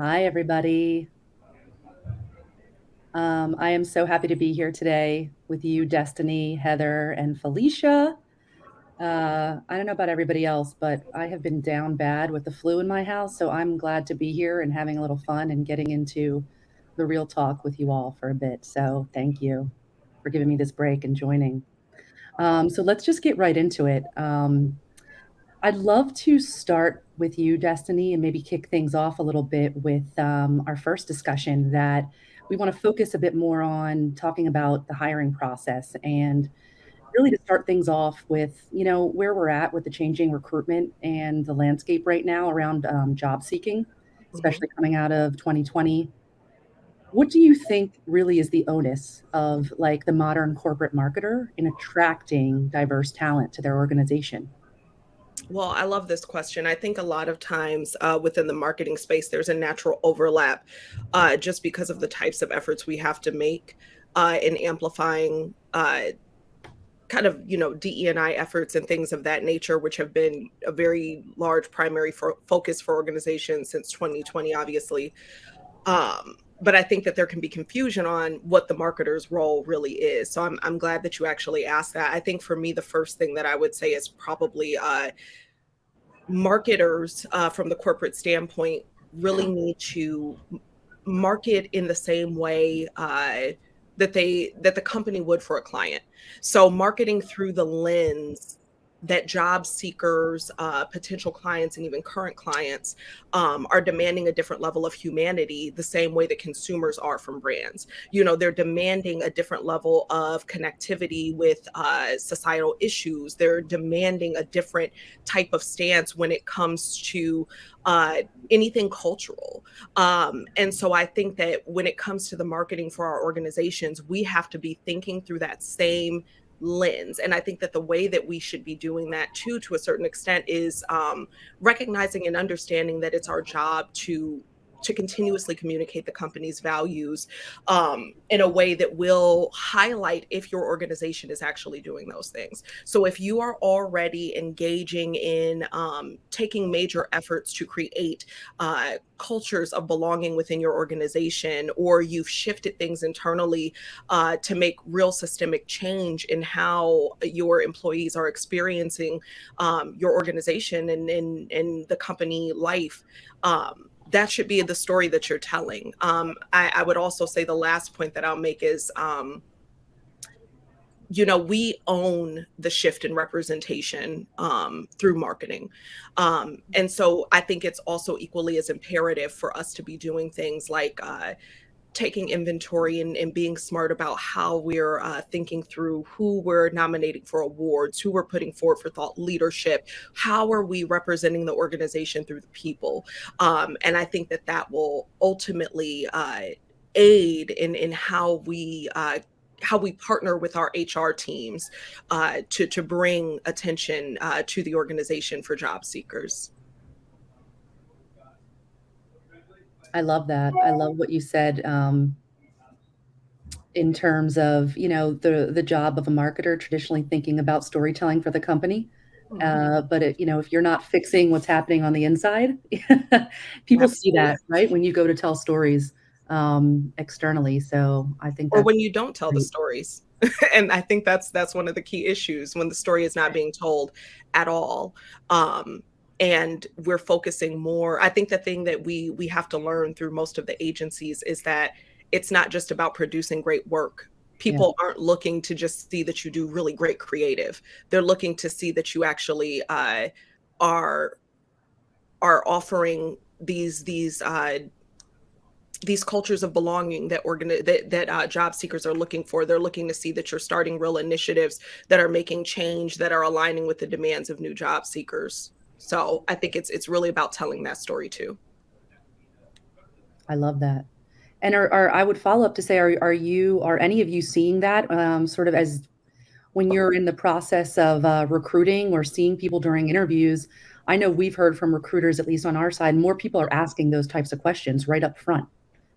Hi, everybody. I am so happy to be here today with you, Destiny, Heather, and Felicia. I don't know about everybody else, but I have been down bad with the flu in my house, so I'm glad to be here and having a little fun and getting into the real talk with you all for a bit. So thank you for giving me this break and joining. So let's just get right into it. I'd love to start with you, Destiny, and maybe kick things off a little bit with our first discussion that we want to focus a bit more on talking about the hiring process and really to start things off with, where we're at with the changing recruitment and the landscape right now around job seeking, Mhm. especially coming out of 2020. What do you think really is the onus of like the modern corporate marketer in attracting diverse talent to their organization? Well, I love this question. I think a lot of times within the marketing space, there's a natural overlap just because of the types of efforts we have to make in amplifying kind of, DE&I efforts and things of that nature, which have been a very large primary focus for organizations since 2020, obviously. But I think that there can be confusion on what the marketer's role really is. So I'm glad that you actually asked that. I think for me, the first thing that I would say is probably marketers from the corporate standpoint really need to market in the same way that the company would for a client. So marketing through the lens that job seekers, potential clients, and even current clients are demanding a different level of humanity, the same way that consumers are from brands. They're demanding a different level of connectivity with societal issues. They're demanding a different type of stance when it comes to anything cultural. And so I think that when it comes to the marketing for our organizations, we have to be thinking through that same lens. And I think that the way that we should be doing that too, to a certain extent, is recognizing and understanding that it's our job to continuously communicate the company's values in a way that will highlight if your organization is actually doing those things. So if you are already engaging in taking major efforts to create cultures of belonging within your organization, or you've shifted things internally to make real systemic change in how your employees are experiencing your organization and the company life, that should be the story that you're telling. I would also say the last point that I'll make is, we own the shift in representation through marketing. And so I think it's also equally as imperative for us to be doing things like taking inventory and being smart about how we're thinking through who we're nominating for awards, who we're putting forward for thought leadership, how are we representing the organization through the people. And I think that that will ultimately aid in how we partner with our HR teams to bring attention to the organization for job seekers. I love that. I love what you said in terms of the job of a marketer traditionally thinking about storytelling for the company. Mhm. But if you're not fixing what's happening on the inside, people see Absolutely. that, right, when you go to tell stories externally. So I think Or that's when you don't tell the great. stories. And I think that's one of the key issues, when the story is not being told at all. Um, and we're focusing more. I think the thing that we have to learn through most of the agencies is that it's not just about producing great work. Yeah, People aren't looking to just see that you do really great creative. They're looking to see that you actually are offering these cultures of belonging that job seekers are looking for. They're looking to see that you're starting real initiatives that are making change, that are aligning with the demands of new job seekers. So I think it's really about telling that story too. I love that. And I would follow up to say, are any of you seeing that sort of as when you're in the process of recruiting or seeing people during interviews? I know we've heard from recruiters, at least on our side, more people are asking those types of questions right up front.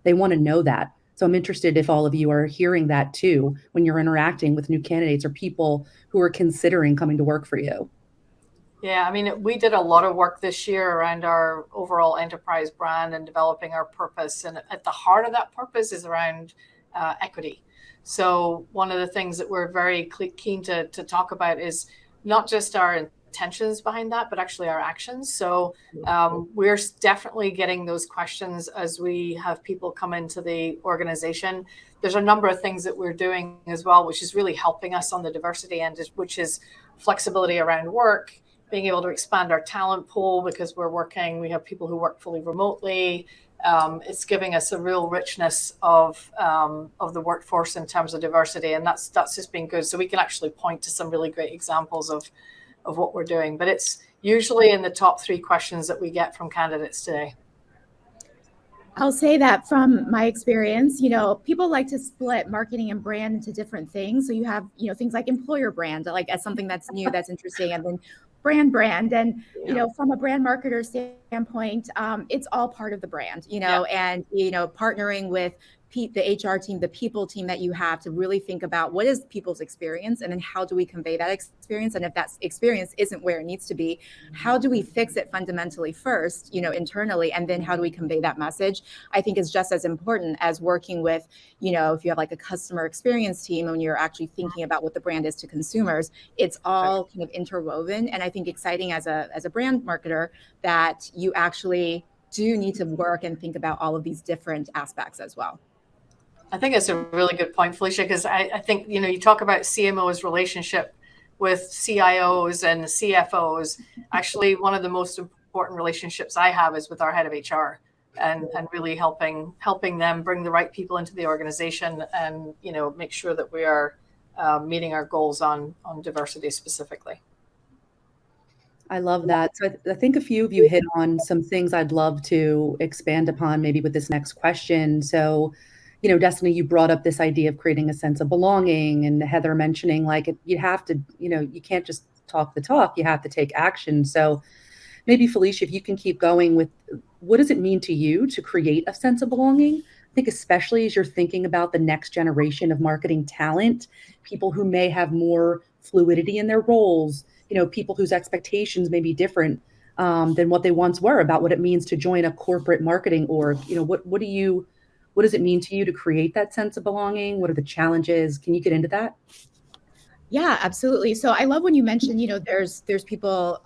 They want to know that. So I'm interested if all of you are hearing that too when you're interacting with new candidates or people who are considering coming to work for you. Yeah, I mean, we did a lot of work this year around our overall enterprise brand and developing our purpose. And at the heart of that purpose is around equity. So, one of the things that we're very keen to talk about is not just our intentions behind that, but actually our actions. So, we're definitely getting those questions as we have people come into the organization. There's a number of things that we're doing as well, which is really helping us on the diversity end, which is flexibility around work, being able to expand our talent pool because we have people who work fully remotely. It's giving us a real richness of the workforce in terms of diversity, and that's just been good. So we can actually point to some really great examples of what we're doing. But it's usually in the top 3 questions that we get from candidates today. I'll say that from my experience, people like to split marketing and brand into different things. So you have, things like employer brand, like as something that's new, that's interesting, and then brand. And, from a brand marketer standpoint, it's all part of the brand, and, partnering with the HR team, the people team that you have to really think about what is people's experience and then how do we convey that experience? And if that experience isn't where it needs to be, how do we fix it fundamentally first, internally, and then how do we convey that message? I think is just as important as working with, if you have like a customer experience team, when you're actually thinking about what the brand is to consumers, it's all kind of interwoven. And I think exciting as a brand marketer that you actually do need to work and think about all of these different aspects as well. I think that's a really good point, Felicia, because I think, you talk about CMO's relationship with CIOs and CFOs. Actually, one of the most important relationships I have is with our head of HR and really helping them bring the right people into the organization and, make sure that we are meeting our goals on diversity specifically. I love that. So I think a few of you hit on some things I'd love to expand upon maybe with this next question. So, Destiny, you brought up this idea of creating a sense of belonging, and Heather mentioning you have to, you can't just talk the talk, you have to take action. So maybe Felicia, if you can keep going with what does it mean to you to create a sense of belonging? I think especially as you're thinking about the next generation of marketing talent, people who may have more fluidity in their roles, people whose expectations may be different than what they once were about what it means to join a corporate marketing org. What does it mean to you to create that sense of belonging? What are the challenges? Can you get into that? Yeah, absolutely. So I love when you mentioned, there's people,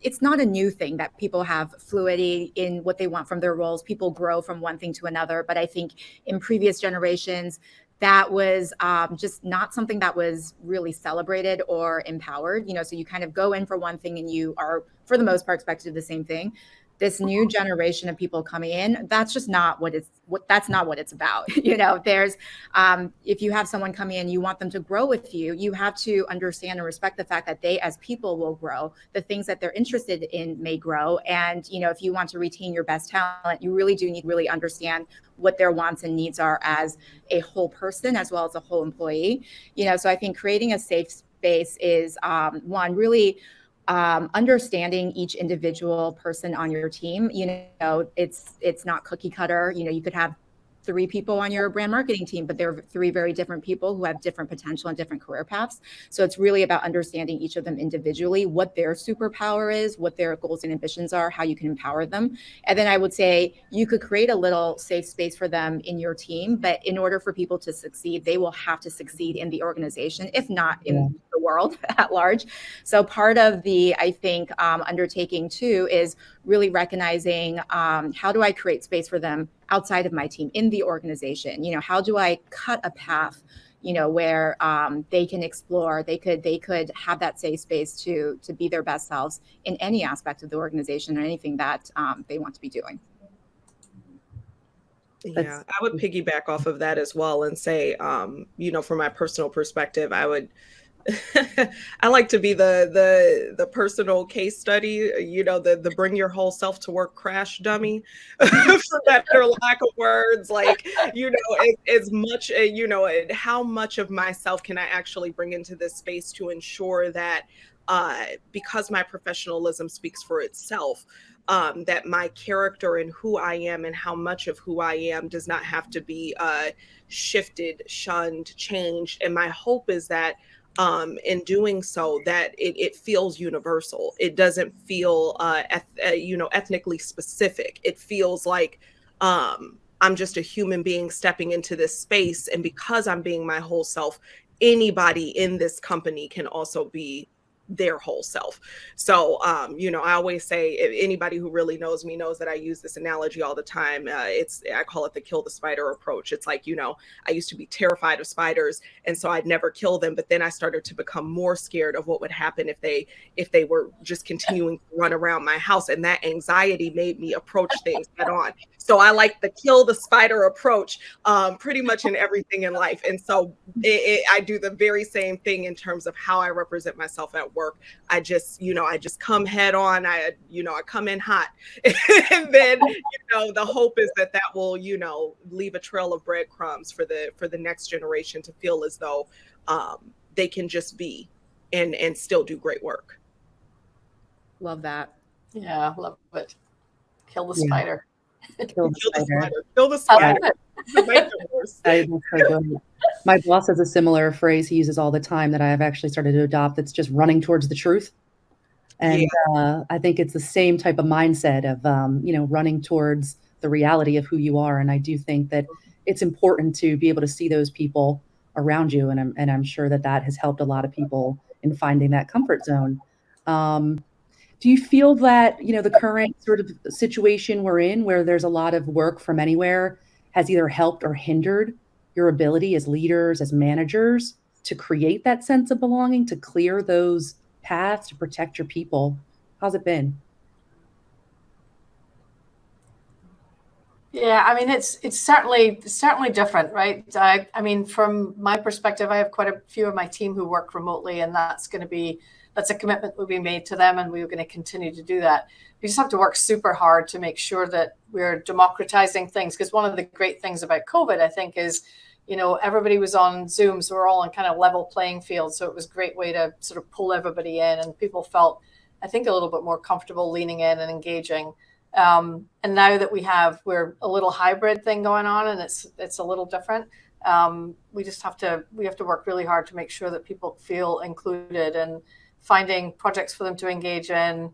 it's not a new thing that people have fluidity in what they want from their roles. People grow from one thing to another. But I think in previous generations, that was just not something that was really celebrated or empowered. So you kind of go in for one thing and you are, for the most part, expected to do the same thing. This new generation of people coming in, that's just not what that's not what it's about. There's if you have someone coming in, you want them to grow with you, you have to understand and respect the fact that they as people will grow. The things that they're interested in may grow. And, if you want to retain your best talent, you really do need to really understand what their wants and needs are as a whole person, as well as a whole employee. So I think creating a safe space is one, really understanding each individual person on your team. It's not cookie cutter. You could have 3 people on your brand marketing team, but they're 3 very different people who have different potential and different career paths. So it's really about understanding each of them individually, what their superpower is, what their goals and ambitions are, how you can empower them. And then I would say you could create a little safe space for them in your team, but in order for people to succeed, they will have to succeed in the organization, if not in the world at large. So part of the, I think, undertaking too is really recognizing how do I create space for them outside of my team in the organization. How do I cut a path, where they can explore, they could have that safe space to be their best selves in any aspect of the organization or anything that they want to be doing. Yeah, I would piggyback off of that as well and say, from my personal perspective, I like to be the personal case study, the bring your whole self to work crash dummy, for better lack of words, as much, how much of myself can I actually bring into this space to ensure that because my professionalism speaks for itself, that my character and who I am and how much of who I am does not have to be shifted, shunned, changed. And my hope is that in doing so, that it feels universal. It doesn't feel ethnically specific. It feels like I'm just a human being stepping into this space, and because I'm being my whole self, anybody in this company can also be their whole self. So, I always say, if anybody who really knows me knows that I use this analogy all the time. I call it the kill the spider approach. It's like, I used to be terrified of spiders, and so I'd never kill them. But then I started to become more scared of what would happen if they were just continuing to run around my house. And that anxiety made me approach things head on. So I like the kill the spider approach pretty much in everything in life. And so I do the very same thing in terms of how I represent myself at work. I just come head on. I come in hot. And then, the hope is that will, leave a trail of breadcrumbs for the next generation to feel as though they can just be and still do great work. Love that. Yeah, love it. Kill the spider. Kill the spider. Kill the spider. My boss has a similar phrase he uses all the time that I have actually started to adopt. That's just running towards the truth. And I think it's the same type of mindset of, running towards the reality of who you are. And I do think that it's important to be able to see those people around you. And I'm sure that has helped a lot of people in finding that comfort zone. Do you feel that, the current sort of situation we're in, where there's a lot of work from anywhere, has either helped or hindered your ability as leaders, as managers, to create that sense of belonging, to clear those paths, to protect your people? How's it been? Yeah, I mean, it's certainly different, right? I mean, from my perspective, I have quite a few of my team who work remotely, and that's a commitment will be made to them, and we're going to continue to do that. We just have to work super hard to make sure that we're democratizing things, because one of the great things about COVID, I think, is, everybody was on Zoom, so we're all on kind of level playing field. So it was a great way to sort of pull everybody in, and people felt, I think, a little bit more comfortable leaning in and engaging. And now that we're a little hybrid thing going on, and it's a little different. We have to work really hard to make sure that people feel included, and finding projects for them to engage in.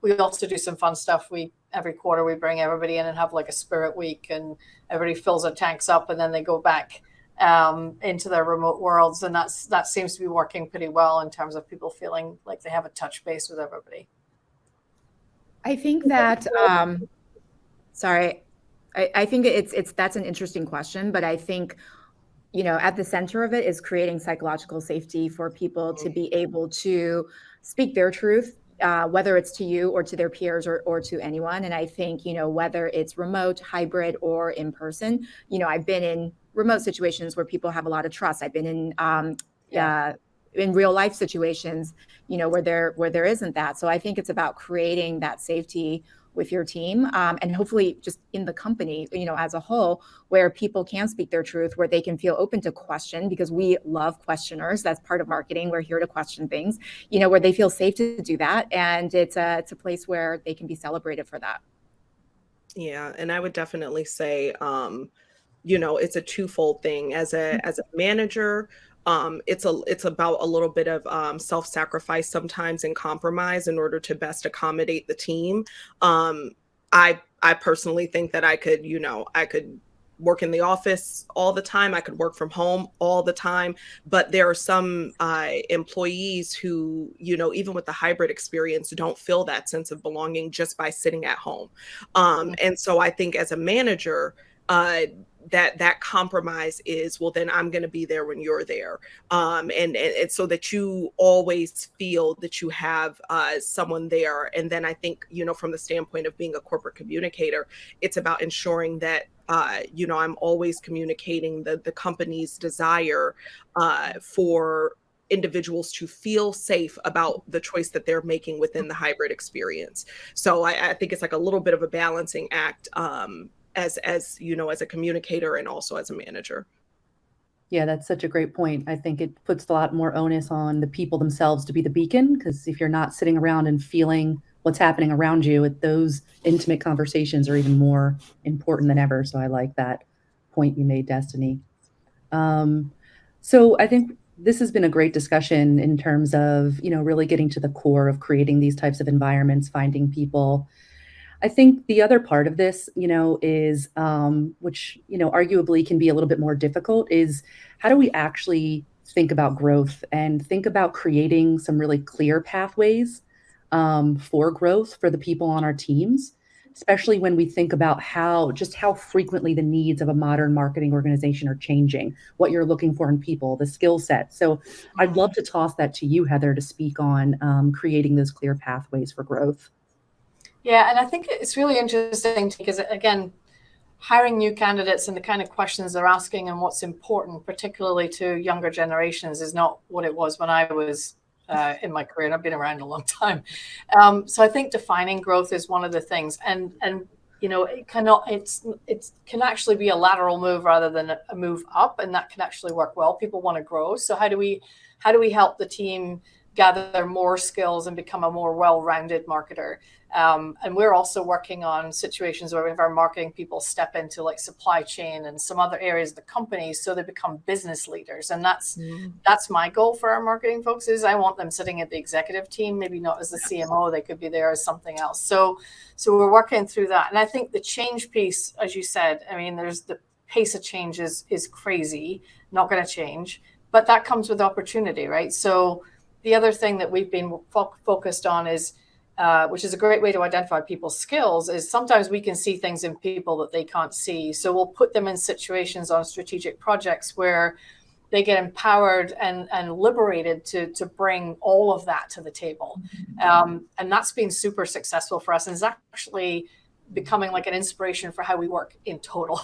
We also do some fun stuff. Every quarter we bring everybody in and have like a spirit week, and everybody fills their tanks up, and then they go back into their remote worlds. And that seems to be working pretty well in terms of people feeling like they have a touch base with everybody. I think that, I think that's an interesting question, but I think, at the center of it is creating psychological safety for people to be able to speak their truth, whether it's to you or to their peers or to anyone. And I think, whether it's remote, hybrid, or in person, I've been in remote situations where people have a lot of trust. I've been in real life situations, where there isn't that. So I think it's about creating that safety with your team, and hopefully just in the company, as a whole, where people can speak their truth, where they can feel open to question, because we love questioners. That's part of marketing. We're here to question things, where they feel safe to do that. And it's a place where they can be celebrated for that. Yeah. And I would definitely say, it's a twofold thing. As a manager, it's about a little bit of self-sacrifice sometimes, and compromise in order to best accommodate the team. I personally think that I could work in the office all the time. I could work from home all the time. But there are some employees who, even with the hybrid experience, don't feel that sense of belonging just by sitting at home. And so I think as a manager, that compromise is, well, then I'm going to be there when you're there. And so that you always feel that you have someone there. And then I think, from the standpoint of being a corporate communicator, it's about ensuring that, I'm always communicating the company's desire for individuals to feel safe about the choice that they're making within the hybrid experience. So I think it's like a little bit of a balancing act, as a communicator and also as a manager. Yeah, that's such a great point. I think it puts a lot more onus on the people themselves to be the beacon, because if you're not sitting around and feeling what's happening around you, those intimate conversations are even more important than ever. So I like that point you made, Destiny. So I think this has been a great discussion in terms of, really getting to the core of creating these types of environments, finding people. I think the other part of this, is, which, arguably can be a little bit more difficult, is how do we actually think about growth and think about creating some really clear pathways for growth for the people on our teams, especially when we think about how frequently the needs of a modern marketing organization are changing, what you're looking for in people, the skill set. So I'd love to toss that to you, Heather, to speak on creating those clear pathways for growth. Yeah, and I think it's really interesting because, again, hiring new candidates and the kind of questions they're asking and what's important, particularly to younger generations, is not what it was when I was in my career, and I've been around a long time. So I think defining growth is one of the things, and it can actually be a lateral move rather than a move up, and that can actually work well. People want to grow, so how do we help the team gather more skills and become a more well-rounded marketer? And we're also working on situations where we have our marketing people step into like supply chain and some other areas of the company so they become business leaders. And that's my goal for our marketing folks. Is I want them sitting at the executive team, maybe not as the CMO, they could be there as something else. So we're working through that. And I think the change piece, as you said, I mean, there's the pace of change is crazy, not going to change, but that comes with opportunity, right? So the other thing that we've been focused on is, which is a great way to identify people's skills, is sometimes we can see things in people that they can't see. So we'll put them in situations on strategic projects where they get empowered and liberated to bring all of that to the table. And that's been super successful for us. And it's actually becoming like an inspiration for how we work in total.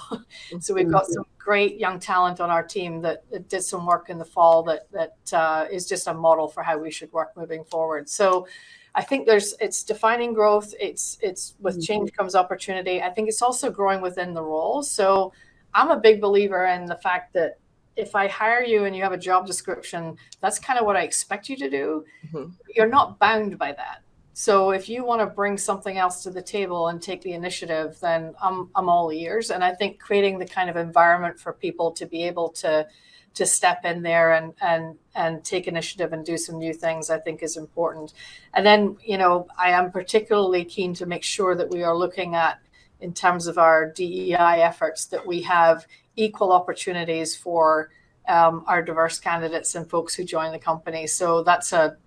So we've got some great young talent on our team that did some work in the fall that is just a model for how we should work moving forward. So I think it's defining growth. It's with change comes opportunity. I think it's also growing within the role. So I'm a big believer in the fact that if I hire you and you have a job description, that's kind of what I expect you to do. You're not bound by that. So if you want to bring something else to the table and take the initiative, then I'm all ears. And I think creating the kind of environment for people to be able to step in there and take initiative and do some new things, I think is important. And then, I am particularly keen to make sure that we are looking at, in terms of our DEI efforts, that we have equal opportunities for our diverse candidates and folks who join the company. So that's a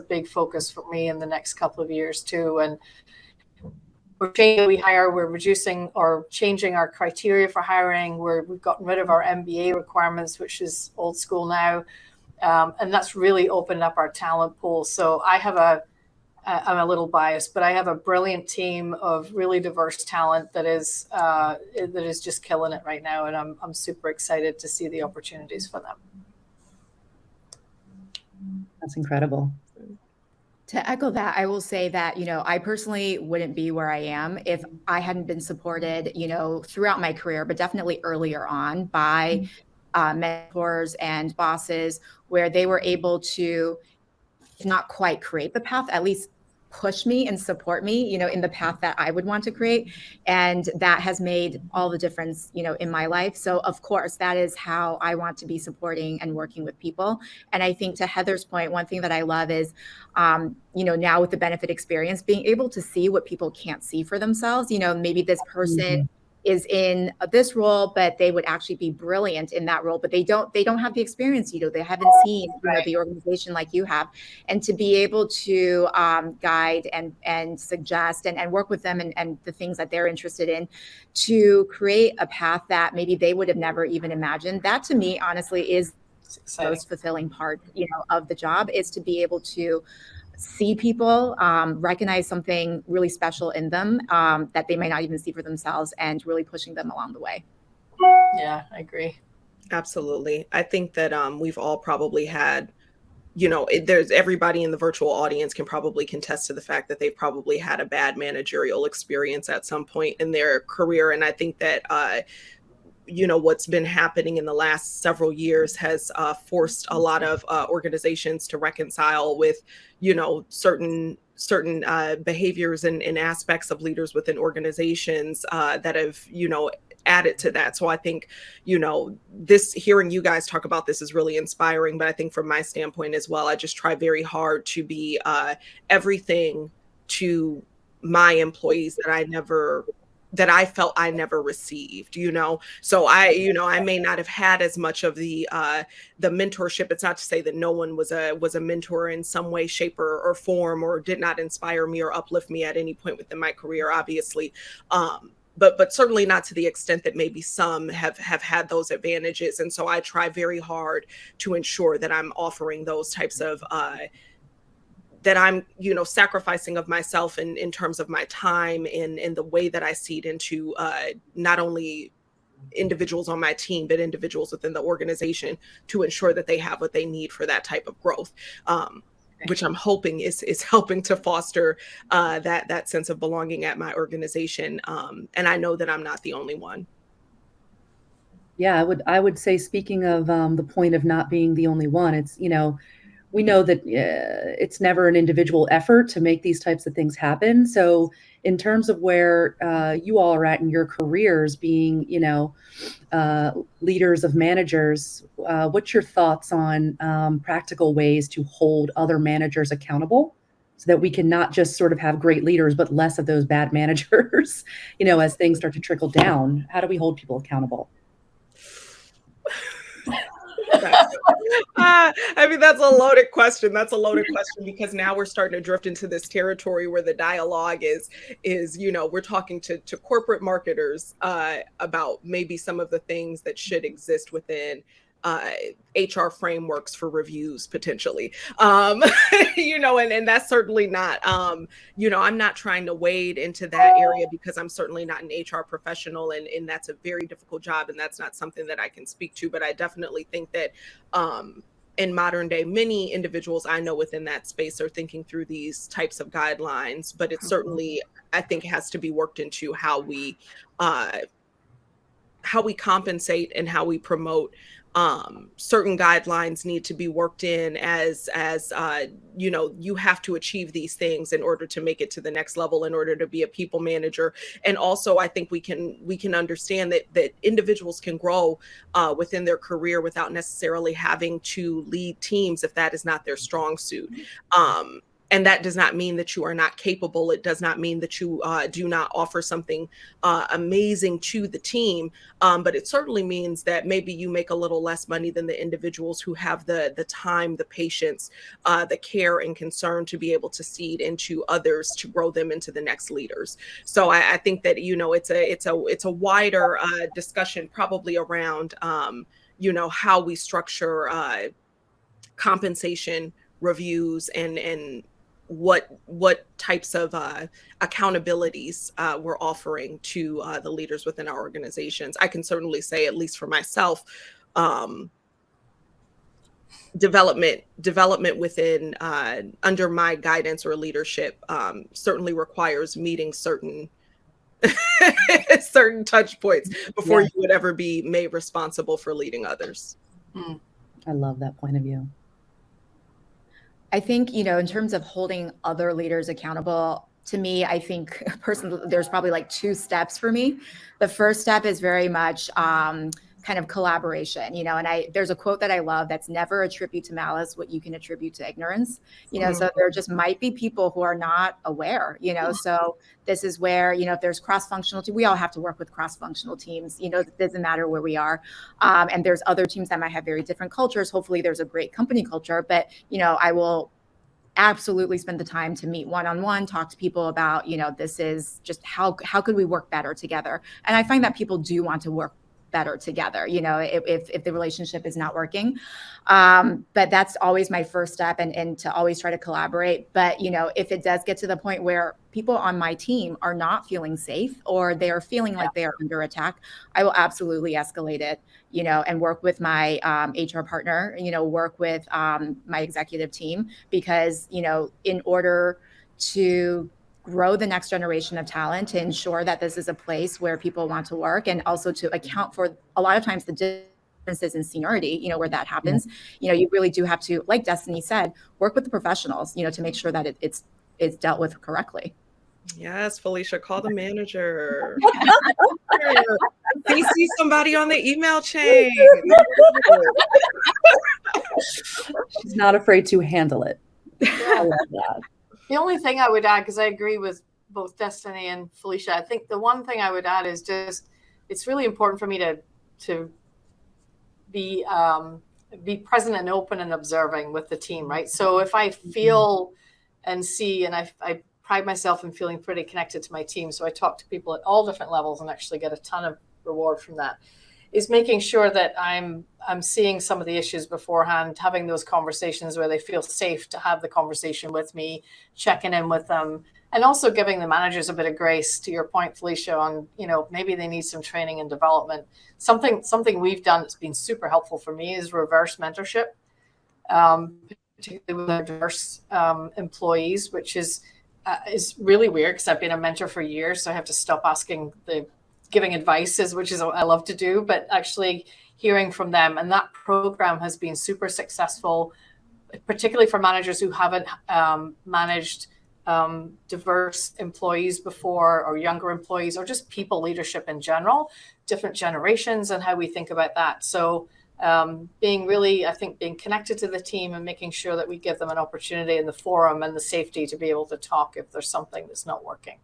big focus for me in the next couple of years too. And we're reducing or changing our criteria for hiring. We've gotten rid of our MBA requirements, which is old school now. And that's really opened up our talent pool. So I'm a little biased, but I have a brilliant team of really diverse talent that is just killing it right now. And I'm super excited to see the opportunities for them. That's incredible. To echo that, I will say that, I personally wouldn't be where I am if I hadn't been supported, throughout my career, but definitely earlier on by mentors and bosses, where they were able to not quite create the path, at least push me and support me, in the path that I would want to create. And that has made all the difference, in my life. So of course, that is how I want to be supporting and working with people. And I think, to Heather's point, one thing that I love is, now with the benefit experience, being able to see what people can't see for themselves. Maybe this person is in this role, but they would actually be brilliant in that role, but they don't have the experience. They haven't seen the organization like you have, and to be able to guide and suggest and work with them and the things that they're interested in, to create a path that maybe they would have never even imagined. That, to me, honestly, is the most fulfilling part, of the job, is to be able to see people, recognize something really special in them that they might not even see for themselves, and really pushing them along the way. Yeah, I agree. Absolutely. I think that we've all probably had, there's everybody in the virtual audience can probably contest to the fact that they've probably had a bad managerial experience at some point in their career. And I think that what's been happening in the last several years has forced a lot of organizations to reconcile with, certain behaviors and aspects of leaders within organizations that have, added to that. So I think, this, hearing you guys talk about this is really inspiring. But I think from my standpoint as well, I just try very hard to be everything to my employees that I felt I never received, So I may not have had as much of the mentorship. It's not to say that no one was a mentor in some way, shape, or form, or did not inspire me or uplift me at any point within my career, obviously. But certainly not to the extent that maybe some have had those advantages. And so I try very hard to ensure that I'm offering those types of that I'm, sacrificing of myself in terms of my time in the way that I seed into not only individuals on my team, but individuals within the organization, to ensure that they have what they need for that type of growth, which I'm hoping is helping to foster that sense of belonging at my organization. And I know that I'm not the only one. Yeah, I would say, speaking of the point of not being the only one, it's, we know that it's never an individual effort to make these types of things happen. So in terms of where you all are at in your careers, being, leaders of managers, what's your thoughts on practical ways to hold other managers accountable, so that we can not just sort of have great leaders, but less of those bad managers, as things start to trickle down? How do we hold people accountable? I mean, that's a loaded question. Because now we're starting to drift into this territory where the dialogue is we're talking to corporate marketers about maybe some of the things that should exist within HR frameworks for reviews, potentially, and that's certainly not, I'm not trying to wade into that area, because I'm certainly not an HR professional, and that's a very difficult job, and that's not something that I can speak to. But I definitely think that in modern day, many individuals I know within that space are thinking through these types of guidelines, but it certainly, I think, has to be worked into how we compensate and how we promote. Certain guidelines need to be worked in as you have to achieve these things in order to make it to the next level, in order to be a people manager. And also, I think we can understand that individuals can grow within their career without necessarily having to lead teams if that is not their strong suit. And that does not mean that you are not capable. It does not mean that you do not offer something amazing to the team. But it certainly means that maybe you make a little less money than the individuals who have the time, the patience, the care and concern to be able to seed into others, to grow them into the next leaders. So I think that, it's a wider discussion, probably around, how we structure compensation reviews and what types of accountabilities we're offering to the leaders within our organizations. I can certainly say, at least for myself, development within under my guidance or leadership certainly requires meeting certain touch points before you would ever be made responsible for leading others. I love that point of view. I think, in terms of holding other leaders accountable, to me, I think personally, there's probably like two steps for me. The first step is very much kind of collaboration, and there's a quote that I love that's never attribute to malice what you can attribute to ignorance, so there just might be people who are not aware, so this is where, if there's cross-functional teams, we all have to work with cross-functional teams, it doesn't matter where we are. And there's other teams that might have very different cultures. Hopefully there's a great company culture, but, I will absolutely spend the time to meet one-on-one, talk to people about, this is just how could we work better together? And I find that people do want to work better together, if the relationship is not working. But that's always my first step, and to always try to collaborate. But, if it does get to the point where people on my team are not feeling safe, or they are feeling like they are under attack, I will absolutely escalate it, and work with my HR partner, work with my executive team, because, in order to grow the next generation of talent, to ensure that this is a place where people want to work, and also to account for a lot of times the differences in seniority, where that happens, you really do have to, like Destiny said, work with the professionals, to make sure that it's dealt with correctly. Yes, Felicia, call the manager. see somebody on the email chain. She's not afraid to handle it. Yeah. I love that. The only thing I would add, because I agree with both Destiny and Felicia, I think the one thing I would add is just it's really important for me to be present and open and observing with the team, right? So if I feel and see, and I pride myself in feeling pretty connected to my team, so I talk to people at all different levels and actually get a ton of reward from that, is making sure that I'm seeing some of the issues beforehand, having those conversations where they feel safe to have the conversation with me, checking in with them, and also giving the managers a bit of grace, to your point, Felicia, on, maybe they need some training and development. Something we've done that's been super helpful for me is reverse mentorship, particularly with our diverse employees, which is really weird because I've been a mentor for years, so I have to stop giving advices, which is what I love to do, but actually hearing from them. And that program has been super successful, particularly for managers who haven't managed diverse employees before, or younger employees, or just people leadership in general, different generations, and how we think about that. So being connected to the team and making sure that we give them an opportunity in the forum and the safety to be able to talk if there's something that's not working.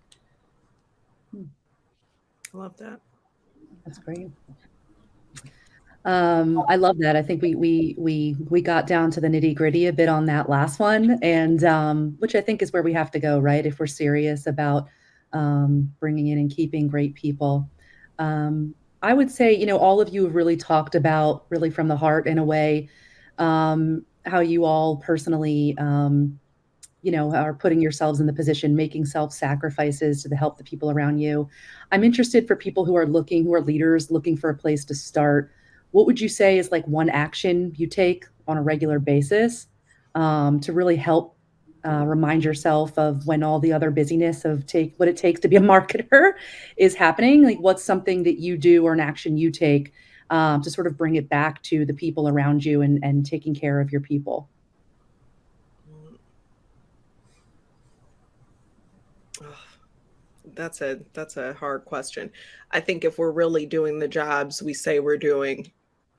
I love that. That's great. I love that. I think we got down to the nitty gritty a bit on that last one, and which I think is where we have to go, right? If we're serious about bringing in and keeping great people. I would say, all of you have really talked about, really from the heart in a way, how you all personally, are putting yourselves in the position, making self-sacrifices to help the people around you. I'm interested for people who are leaders, looking for a place to start. What would you say is like one action you take on a regular basis to really help remind yourself of when all the other busyness of what it takes to be a marketer is happening? Like, what's something that you do or an action you take to sort of bring it back to the people around you and taking care of your people? That's a hard question. I think if we're really doing the jobs we say we're doing,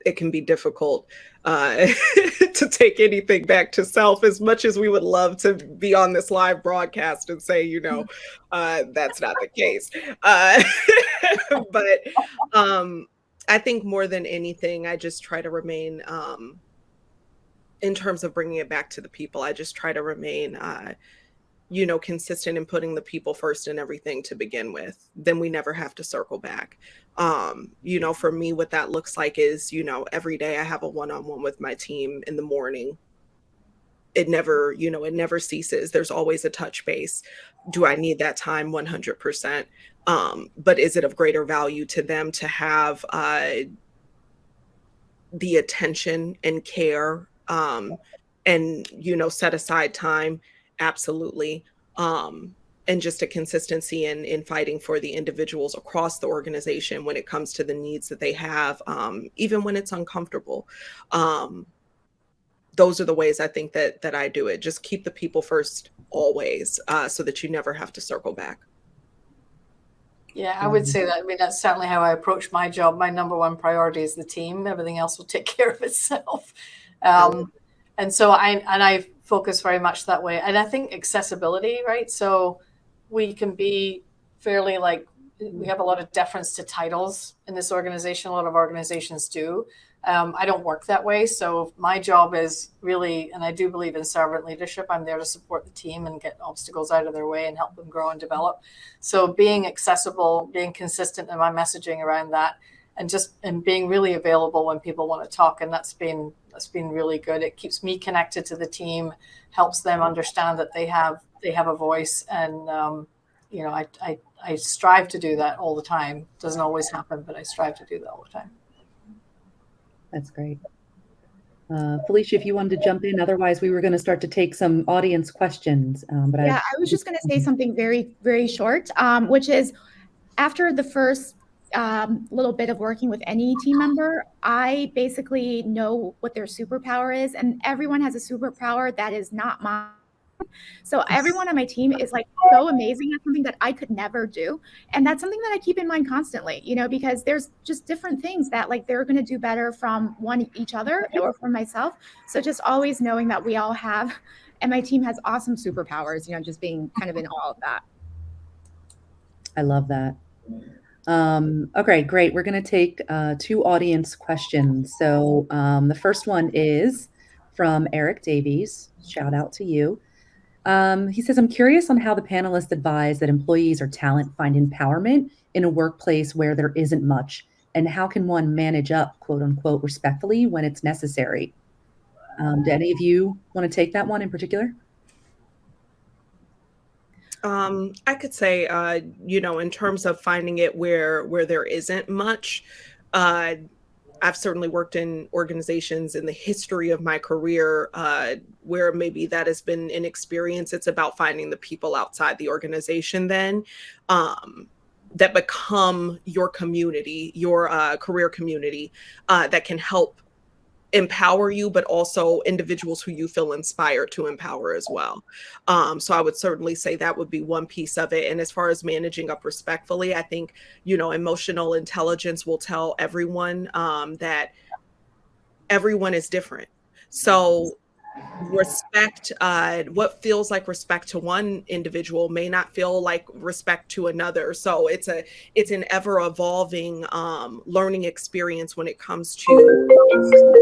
it can be difficult to take anything back to self, as much as we would love to be on this live broadcast and say, that's not the case. But I think more than anything, I just try to remain, in terms of bringing it back to the people, I just try to remain consistent in putting the people first in everything to begin with. Then we never have to circle back. For me, what that looks like is, every day I have a one-on-one with my team in the morning. It never ceases. There's always a touch base. Do I need that time? 100%. But is it of greater value to them to have the attention and care and, set aside time? Absolutely. And just a consistency in fighting for the individuals across the organization when it comes to the needs that they have, even when it's uncomfortable. Those are the ways I think that I do it. Just keep the people first always, so that you never have to circle back. Yeah, I would say that. I mean, that's certainly how I approach my job. My number one priority is the team. Everything else will take care of itself. And so I focus very much that way. And I think accessibility, right? So we can be fairly we have a lot of deference to titles in this organization. A lot of organizations do. I don't work that way. So my job is really, and I do believe in servant leadership. I'm there to support the team and get obstacles out of their way and help them grow and develop. So being accessible, being consistent in my messaging around that, and being really available when people want to talk. And that's been really good. It keeps me connected to the team, helps them understand that they have a voice. And, I strive to do that all the time. Doesn't always happen, but I strive to do that all the time. That's great. Felicia, if you wanted to jump in, otherwise we were going to start to take some audience questions. I was just going to say something very, very short, which is after the first little bit of working with any team member, I basically know what their superpower is, and everyone has a superpower that is not mine. So everyone on my team is like so amazing at something that I could never do. And that's something that I keep in mind constantly, you know, because there's just different things that like they're going to do better from each other or from myself. So just always knowing that we all have, and my team has awesome superpowers, you know, just being kind of in all of that. I love that. Okay, great. We're going to take 2 audience questions. So the first one is from Eric Davies. Shout out to you. He says, I'm curious on how the panelists advise that employees or talent find empowerment in a workplace where there isn't much, and how can one manage up, quote unquote, respectfully when it's necessary? Do any of you want to take that one in particular? I could say, in terms of finding it where there isn't much, I've certainly worked in organizations in the history of my career where maybe that has been an experience. It's about finding the people outside the organization then that become your community, your career community that can help empower you, but also individuals who you feel inspired to empower as well. So I would certainly say that would be one piece of it. And as far as managing up respectfully, I think, emotional intelligence will tell everyone that everyone is different. So respect, what feels like respect to one individual may not feel like respect to another. So it's an ever evolving learning experience when it comes to respect.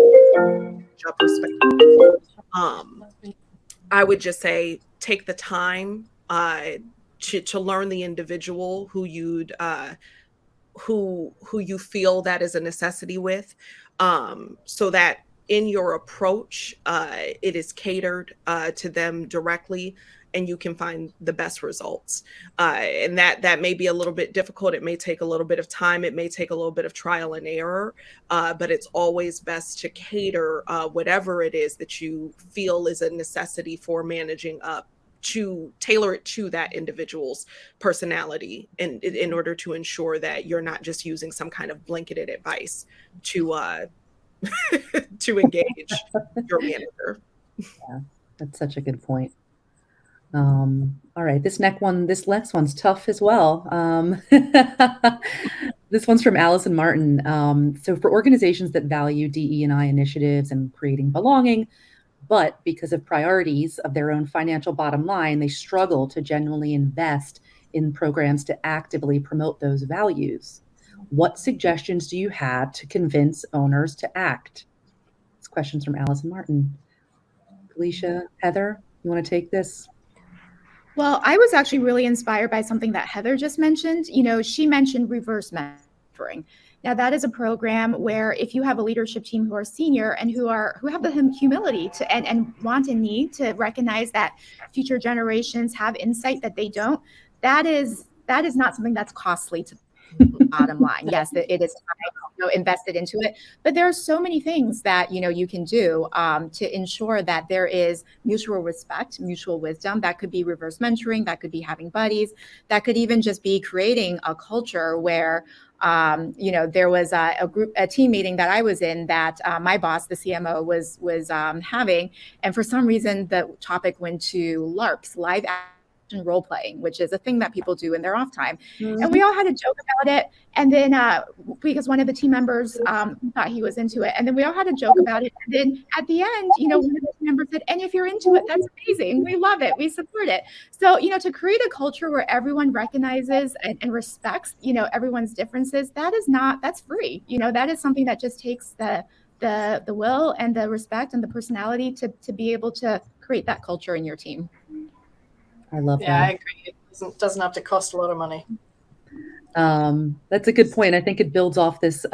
I would just say take the time to learn the individual who you'd who you feel that is a necessity with, so that in your approach, it is catered to them directly, and you can find the best results. And that may be a little bit difficult. It may take a little bit of time. It may take a little bit of trial and error, but it's always best to cater whatever it is that you feel is a necessity for managing up, to tailor it to that individual's personality in order to ensure that you're not just using some kind of blanketed advice to to engage your manager. Yeah, that's such a good point. All right, this next one's tough as well. This one's from Allison Martin. So for organizations that value DE&I initiatives and creating belonging, but because of priorities of their own financial bottom line, they struggle to genuinely invest in programs to actively promote those values. What suggestions do you have to convince owners to act? This question's from Allison Martin. Felicia, Heather, you want to take this? Well, I was actually really inspired by something that Heather just mentioned. You know, she mentioned reverse mentoring. Now, that is a program where if you have a leadership team who are senior and who have the humility to and want and need to recognize that future generations have insight that they don't, that is not something that's costly to the bottom line. Yes, it is time, invested into it, but there are so many things that you can do to ensure that there is mutual respect, mutual wisdom. That could be reverse mentoring, that could be having buddies, that could even just be creating a culture where there was a team meeting that I was in that my boss, the CMO, was having, and for some reason the topic went to LARPs, live action role playing, which is a thing that people do in their off time. Mm-hmm. And we all had a joke about it. And then because one of the team members thought he was into it, and then we all had a joke about it. And then at the end, one of the team members said, "And if you're into it, that's amazing. We love it. We support it." So, to create a culture where everyone recognizes and respects, everyone's differences, that's free. That is something that just takes the will and the respect and the personality to be able to create that culture in your team. I love that. Yeah, I agree. It doesn't have to cost a lot of money. That's a good point. I think it builds off this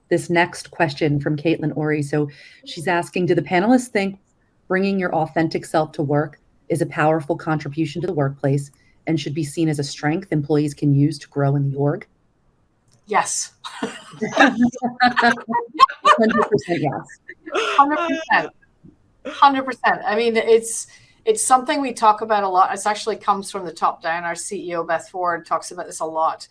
this next question from Caitlin Ori. So she's asking, do the panelists think bringing your authentic self to work is a powerful contribution to the workplace and should be seen as a strength employees can use to grow in the org? Yes. 100% yes. 100%. 100%. I mean, it's something we talk about a lot. It actually comes from the top down. Our CEO, Beth Ford, talks about this a lot.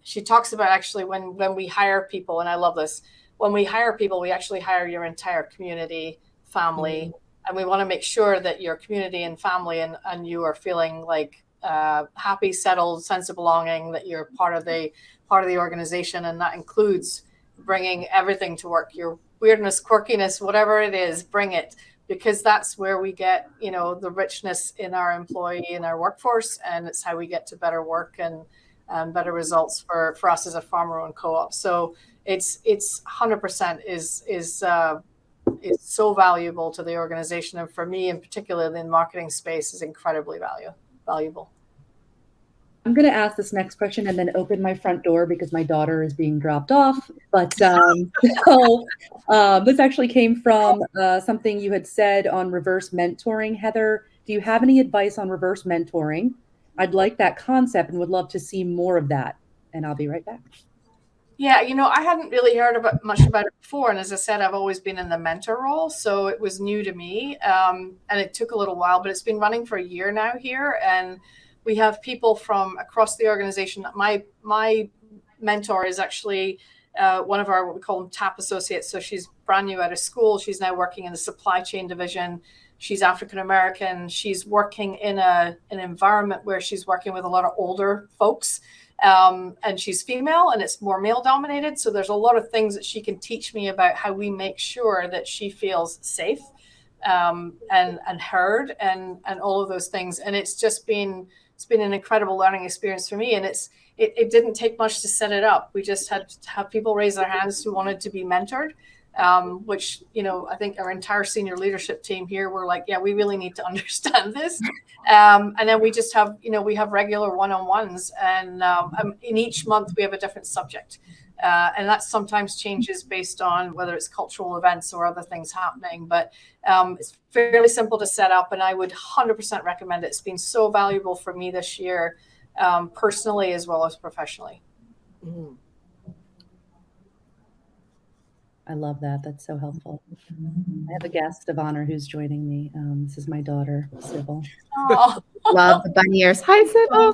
She talks about actually when we hire people, and I love this, when we hire people, we actually hire your entire community, family, And we want to make sure that your community and family and you are feeling like happy, settled, sense of belonging, that you're part of the organization. And that includes bringing everything to work, your weirdness, quirkiness, whatever it is, bring it, because that's where we get, the richness in our employee, in our workforce. And it's how we get to better work and better results for us as a farmer-owned co-op. So it's 100% is so valuable to the organization. And for me, in particular, the marketing space is incredibly valuable. I'm going to ask this next question and then open my front door because my daughter is being dropped off. But this actually came from something you had said on reverse mentoring. Heather, do you have any advice on reverse mentoring? I'd like that concept and would love to see more of that. And I'll be right back. Yeah, I hadn't really heard much about it before. And as I said, I've always been in the mentor role. So it was new to me. And it took a little while, but it's been running for a year now here. And we have people from across the organization. My mentor is actually one of our, what we call them, TAP associates. So she's brand new out of school. She's now working in the supply chain division. She's African-American. She's working in an environment where she's working with a lot of older folks. And she's female and it's more male dominated. So there's a lot of things that she can teach me about how we make sure that she feels safe and heard and all of those things. And it's been an incredible learning experience for me. And it didn't take much to set it up. We just had to have people raise their hands who wanted to be mentored, which, I think our entire senior leadership team here were like, yeah, we really need to understand this. And then we just have, we have regular one-on-ones and in each month we have a different subject. And that sometimes changes based on whether it's cultural events or other things happening. But it's fairly simple to set up, and I would 100% recommend it. It's been so valuable for me this year, personally as well as professionally. Mm. I love that. That's so helpful. I have a guest of honor who's joining me. This is my daughter, Sybil. Oh. Love the bunny ears. Hi, Sybil.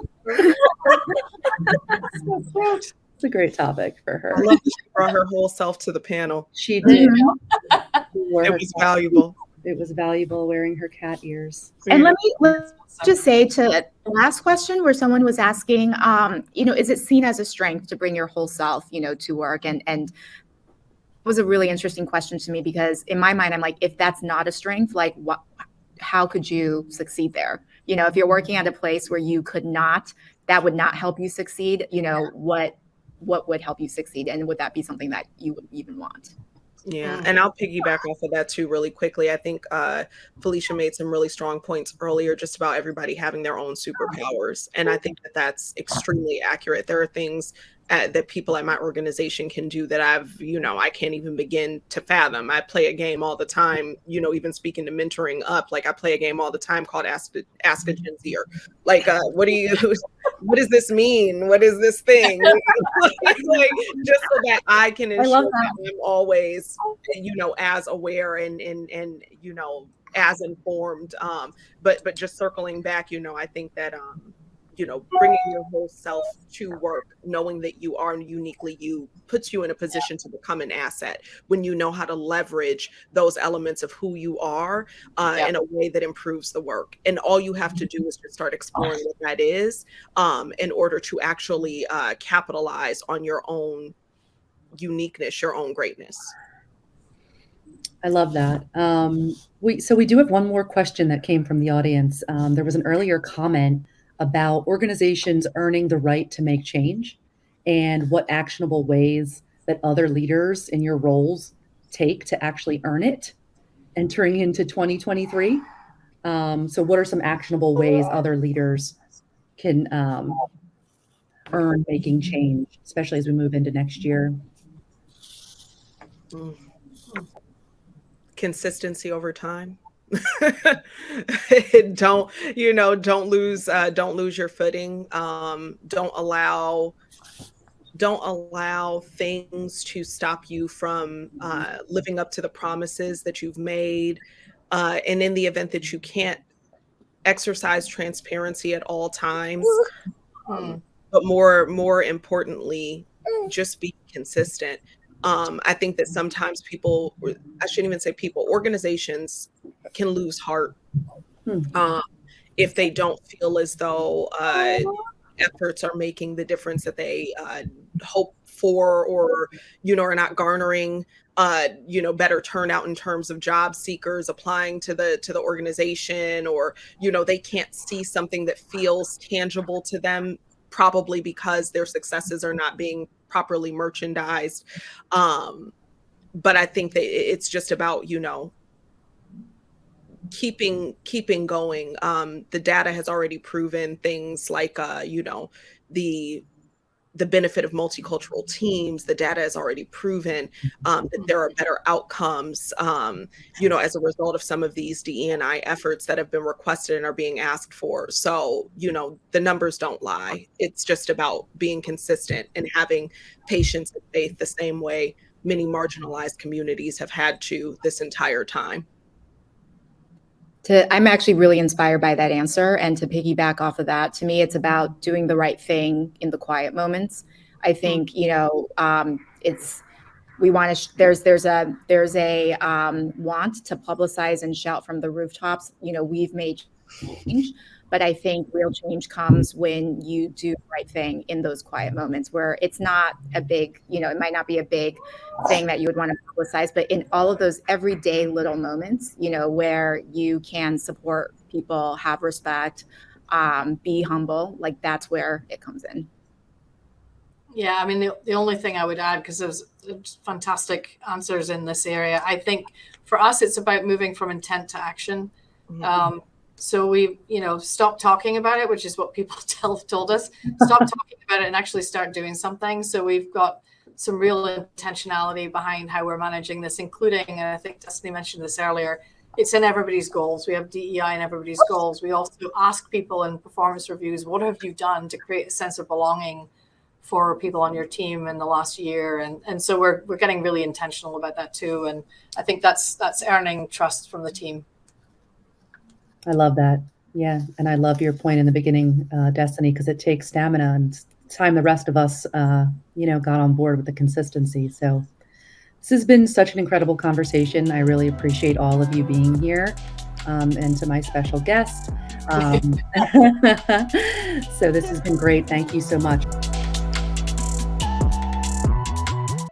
So cute. It's a great topic for her. I love that she brought her whole self to the panel. She did. It was valuable. It was valuable wearing her cat ears. And let's just say to the last question where someone was asking, is it seen as a strength to bring your whole self, to work? And it was a really interesting question to me because in my mind, I'm like, if that's not a strength, like how could you succeed there? If you're working at a place where you could not, that would not help you succeed, what would help you succeed? And would that be something that you would even want? Yeah. And I'll piggyback off of that too, really quickly. I think Felicia made some really strong points earlier, just about everybody having their own superpowers. And I think that that's extremely accurate. There are things that people at my organization can do that I can't even begin to fathom. I play a game all the time, even speaking to mentoring up, like I play a game all the time called Ask a Gen Zer. Like, what does this mean? What is this thing? Like, just so that I can ensure that I'm always, as aware and as informed. But just circling back, I think that, bringing your whole self to work, knowing that you are uniquely you, puts you in a position to become an asset when you know how to leverage those elements of who you are in a way that improves the work. And all you have to do is just start exploring what that is in order to actually capitalize on your own uniqueness, your own greatness. I love that. We do have one more question that came from the audience. There was an earlier comment about organizations earning the right to make change and what actionable ways that other leaders in your roles take to actually earn it entering into 2023. So what are some actionable ways other leaders can earn making change, especially as we move into next year? Consistency over time. Don't lose your footing. Don't allow things to stop you from living up to the promises that you've made. And in the event that you can't exercise transparency at all times, but more importantly, just be consistent. I think that sometimes people, I shouldn't even say people, organizations can lose heart if they don't feel as though efforts are making the difference that they hope for, or, are not garnering, better turnout in terms of job seekers applying to the organization, or, they can't see something that feels tangible to them, probably because their successes are not being properly merchandised. But I think that it's just about, keeping going. The data has already proven things like, the benefit of multicultural teams. The data has already proven that there are better outcomes, as a result of some of these DE&I efforts that have been requested and are being asked for. So, the numbers don't lie. It's just about being consistent and having patience and faith the same way many marginalized communities have had to this entire time. I'm actually really inspired by that answer, and to piggyback off of that, to me, it's about doing the right thing in the quiet moments. I think, it's, we want to, there's a want to publicize and shout from the rooftops, we've made change. But I think real change comes when you do the right thing in those quiet moments, where it's not a big, it might not be a big thing that you would want to publicize, but in all of those everyday little moments, where you can support people, have respect, be humble, like that's where it comes in. Yeah, I mean, the only thing I would add, because there's fantastic answers in this area, I think for us, it's about moving from intent to action. So we, stop talking about it, which is what people told us. Stop talking about it and actually start doing something. So we've got some real intentionality behind how we're managing this, including, and I think Destiny mentioned this earlier, it's in everybody's goals. We have DEI in everybody's goals. We also ask people in performance reviews, what have you done to create a sense of belonging for people on your team in the last year? And so we're getting really intentional about that too. And I think that's earning trust from the team. I love that. Yeah. And I love your point in the beginning, Destiny, because it takes stamina and time the rest of us, got on board with the consistency. So this has been such an incredible conversation. I really appreciate all of you being here, and to my special guest. So this has been great. Thank you so much.